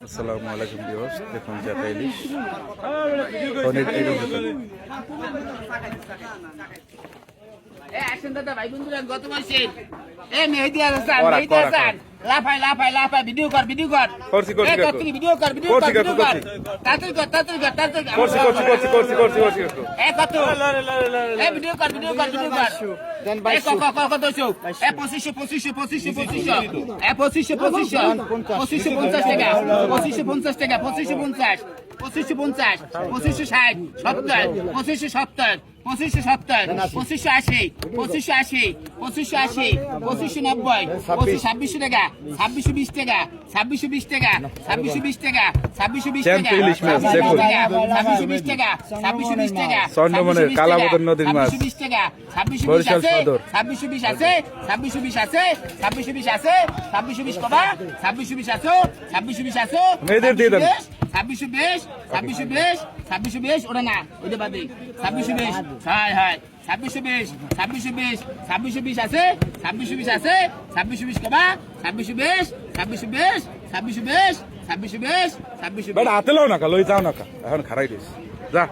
আসসালামু আলাইকুম ভিউয়ার্স, দেখুন জাতা ইলিশ অনেক গত মাসে মেহেদি হাসান লাফাই লাফাই লাফাই ভিডিও কর ভিডিও কর করছি করছি তাড়াতাড়ি ভিডিও কর ভিডিও কর ভিডিও কর তাড়াতাড়ি কর তাড়াতাড়ি কর তাড়াতাড়ি করছি করছি করছি করছি করছি করছি কত ভিডিও কর ভিডিও কর ভিডিও কর কত শো 2500 50 টাকা 2550 টাকা 2550 2550 2560 70 2570 2570 2580 2580 2580 2590 2600 টাকা 2620 টাকা 2620 টাকা 2620 টাকা 2620 টাকা 2620 টাকা 2620 টাকা চন্দ্রমনের কালাবদর নদীর মাছ 2620 টাকা 2620 বরিশাল আছে সদর 2620 আছে 2620 আছে 2620 আছে 2620 কবা 2620 আছে 2620 আছে মেয়েদের দিয়ে দেন 2620 2620 2620 ওটা না ওটা বাদে 2620 হাই হাই 2620 2620 2620 আছে 2620 আছে 2620 কবা 2620 2620 2620 2620 2620 বেটা হাতে লও না কা লই যাও না কা এখন খারাই দিস যা